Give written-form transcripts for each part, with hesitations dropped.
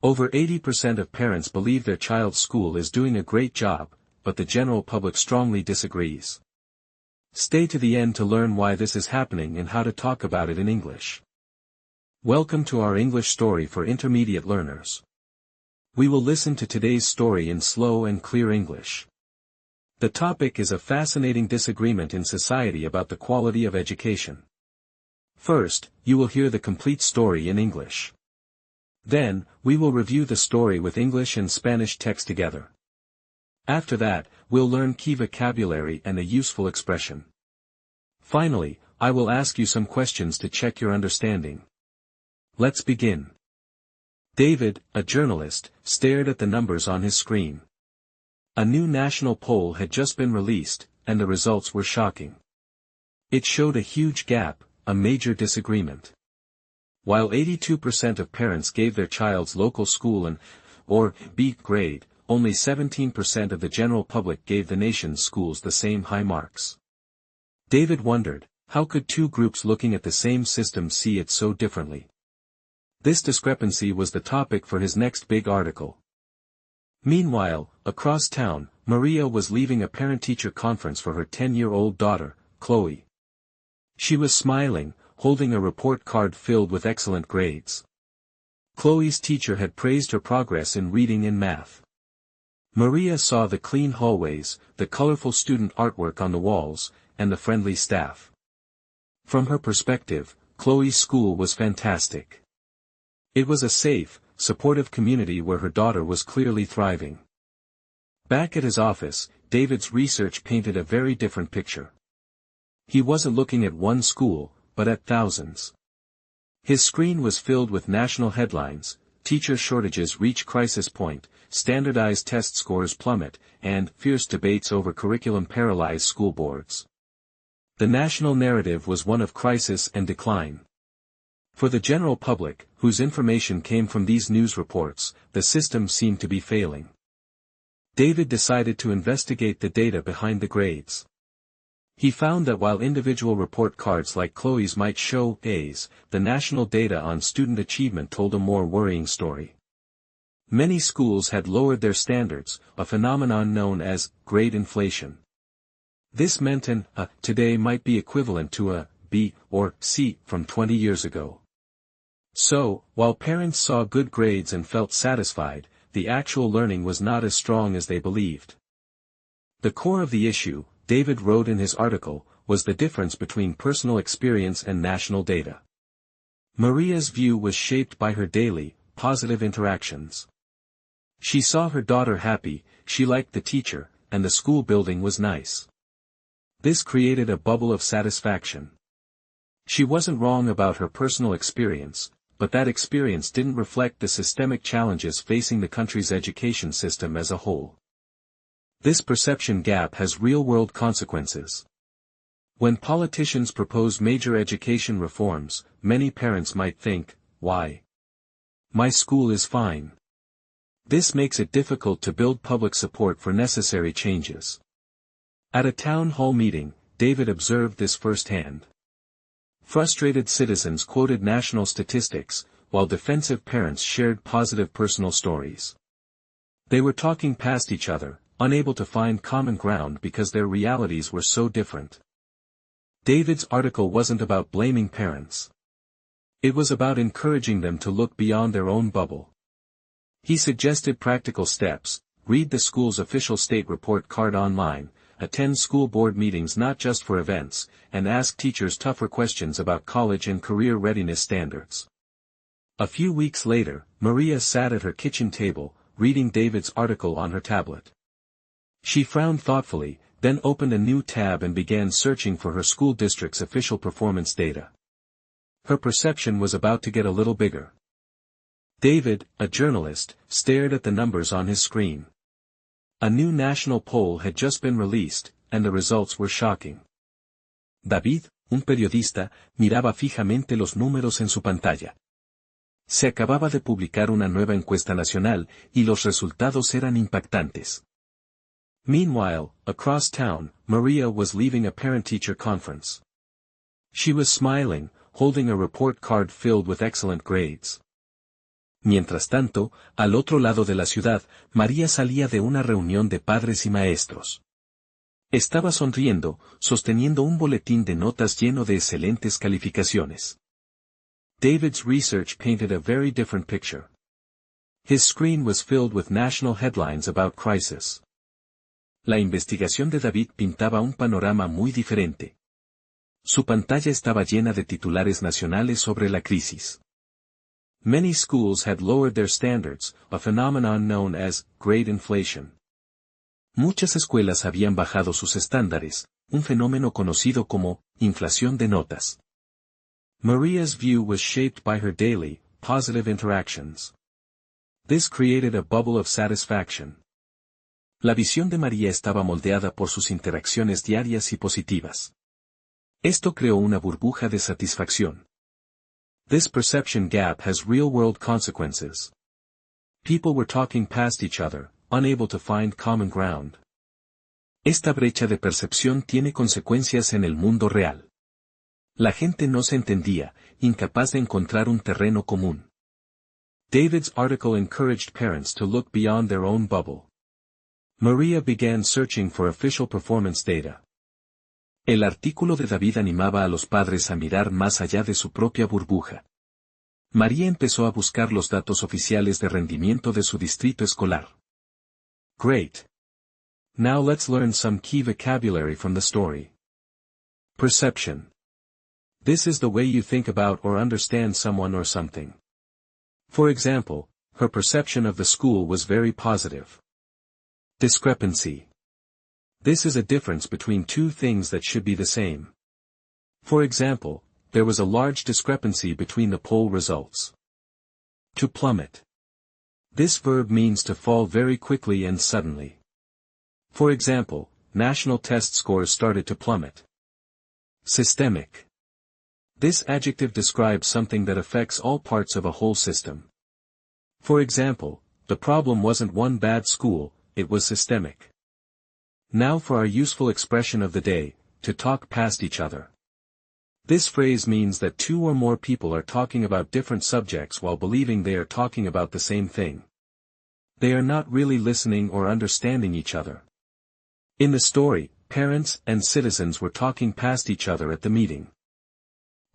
Over 80% of parents believe their child's school is doing a great job, but the general public strongly disagrees. Stay to the end to learn why this is happening and how to talk about it in English. Welcome to our English story for intermediate learners. We will listen to today's story in slow and clear English. The topic is a fascinating disagreement in society about the quality of education. First, you will hear the complete story in English. Then, we will review the story with English and Spanish text together. After that, we'll learn key vocabulary and a useful expression. Finally, I will ask you some questions to check your understanding. Let's begin. David, a journalist, stared at the numbers on his screen. A new national poll had just been released, and the results were shocking. It showed a huge gap, a major disagreement. While 82% of parents gave their child's local school an or B grade, only 17% of the general public gave the nation's schools the same high marks. David wondered, how could two groups looking at the same system see it so differently? This discrepancy was the topic for his next big article. Meanwhile, across town, Maria was leaving a parent-teacher conference for her 10-year-old daughter, Chloe. She was smiling, holding a report card filled with excellent grades. Chloe's teacher had praised her progress in reading and math. Maria saw the clean hallways, the colorful student artwork on the walls, and the friendly staff. From her perspective, Chloe's school was fantastic. It was a safe, supportive community where her daughter was clearly thriving. Back at his office, David's research painted a very different picture. He wasn't looking at one school, but at thousands. His screen was filled with national headlines: teacher shortages reach crisis point, standardized test scores plummet, and fierce debates over curriculum paralyze school boards. The national narrative was one of crisis and decline. For the general public, whose information came from these news reports, the system seemed to be failing. David decided to investigate the data behind the grades. He found that while individual report cards like Chloe's might show A's, the national data on student achievement told a more worrying story. Many schools had lowered their standards, a phenomenon known as grade inflation. This meant an A today might be equivalent to a B or C from 20 years ago. So, while parents saw good grades and felt satisfied, the actual learning was not as strong as they believed. The core of the issue, David wrote in his article, was the difference between personal experience and national data. Maria's view was shaped by her daily, positive interactions. She saw her daughter happy, she liked the teacher, and the school building was nice. This created a bubble of satisfaction. She wasn't wrong about her personal experience, but that experience didn't reflect the systemic challenges facing the country's education system as a whole. This perception gap has real-world consequences. When politicians propose major education reforms, many parents might think, why? My school is fine. This makes it difficult to build public support for necessary changes. At a town hall meeting, David observed this firsthand. Frustrated citizens quoted national statistics, while defensive parents shared positive personal stories. They were talking past each other, unable to find common ground because their realities were so different. David's article wasn't about blaming parents. It was about encouraging them to look beyond their own bubble. He suggested practical steps: read the school's official state report card online, attend school board meetings not just for events, and ask teachers tougher questions about college and career readiness standards. A few weeks later, Maria sat at her kitchen table, reading David's article on her tablet. She frowned thoughtfully, then opened a new tab and began searching for her school district's official performance data. Her perception was about to get a little bigger. David, a journalist, stared at the numbers on his screen. A new national poll had just been released, and the results were shocking. David, un periodista, miraba fijamente los números en su pantalla. Se acababa de publicar una nueva encuesta nacional, y los resultados eran impactantes. Meanwhile, across town, Maria was leaving a parent-teacher conference. She was smiling, holding a report card filled with excellent grades. Mientras tanto, al otro lado de la ciudad, María salía de una reunión de padres y maestros. Estaba sonriendo, sosteniendo un boletín de notas lleno de excelentes calificaciones. David's research painted a very different picture. His screen was filled with national headlines about crisis. La investigación de David pintaba un panorama muy diferente. Su pantalla estaba llena de titulares nacionales sobre la crisis. Many schools had lowered their standards, a phenomenon known as grade inflation. Muchas escuelas habían bajado sus estándares, un fenómeno conocido como inflación de notas. Maria's view was shaped by her daily, positive interactions. This created a bubble of satisfaction. La visión de María estaba moldeada por sus interacciones diarias y positivas. Esto creó una burbuja de satisfacción. This perception gap has real-world consequences. People were talking past each other, unable to find common ground. Esta brecha de percepción tiene consecuencias en el mundo real. La gente no se entendía, incapaz de encontrar un terreno común. David's article encouraged parents to look beyond their own bubble. Maria began searching for official performance data. El artículo de David animaba a los padres a mirar más allá de su propia burbuja. María empezó a buscar los datos oficiales de rendimiento de su distrito escolar. Great. Now let's learn some key vocabulary from the story. Perception. This is the way you think about or understand someone or something. For example, her perception of the school was very positive. Discrepancy. This is a difference between two things that should be the same. For example, there was a large discrepancy between the poll results. To plummet. This verb means to fall very quickly and suddenly. For example, national test scores started to plummet. Systemic. This adjective describes something that affects all parts of a whole system. For example, the problem wasn't one bad school, it was systemic. Now for our useful expression of the day, to talk past each other. This phrase means that two or more people are talking about different subjects while believing they are talking about the same thing. They are not really listening or understanding each other. In the story, parents and citizens were talking past each other at the meeting.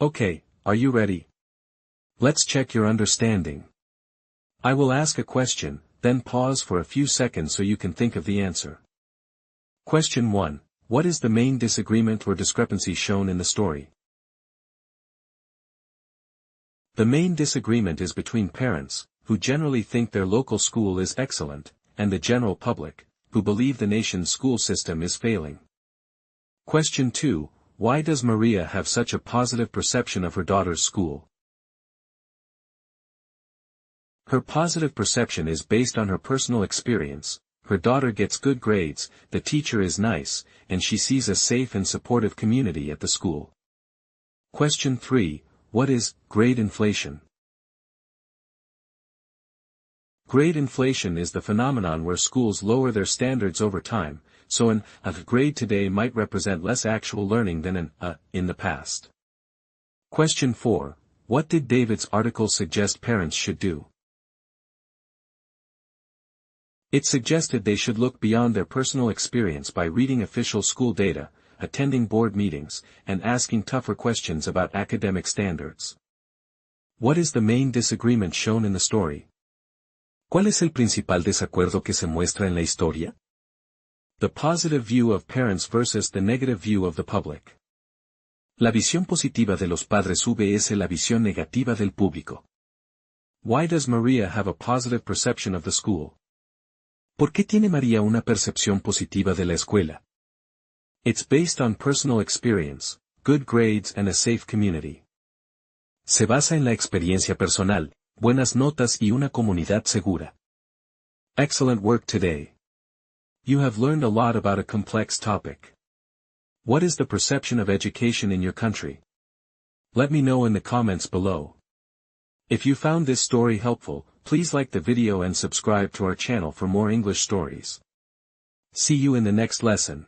Okay, are you ready? Let's check your understanding. I will ask a question, then pause for a few seconds so you can think of the answer. Question 1. What is the main disagreement or discrepancy shown in the story? The main disagreement is between parents, who generally think their local school is excellent, and the general public, who believe the nation's school system is failing. Question 2. Why does Maria have such a positive perception of her daughter's school? Her positive perception is based on her personal experience. Her daughter gets good grades, the teacher is nice, and she sees a safe and supportive community at the school. Question 3. What is grade inflation? Grade inflation is the phenomenon where schools lower their standards over time, so an A grade today might represent less actual learning than an A in the past. Question 4. What did David's article suggest parents should do? It suggested they should look beyond their personal experience by reading official school data, attending board meetings, and asking tougher questions about academic standards. What is the main disagreement shown in the story? ¿Cuál es el principal desacuerdo que se muestra en la historia? The positive view of parents versus the negative view of the public. La visión positiva de los padres vs la visión negativa del público. Why does Maria have a positive perception of the school? ¿Por qué tiene María una percepción positiva de la escuela? It's based on personal experience, good grades and a safe community. Se basa en la experiencia personal, buenas notas y una comunidad segura. Excellent work today. You have learned a lot about a complex topic. What is the perception of education in your country? Let me know in the comments below. If you found this story helpful, please like the video and subscribe to our channel for more English stories. See you in the next lesson.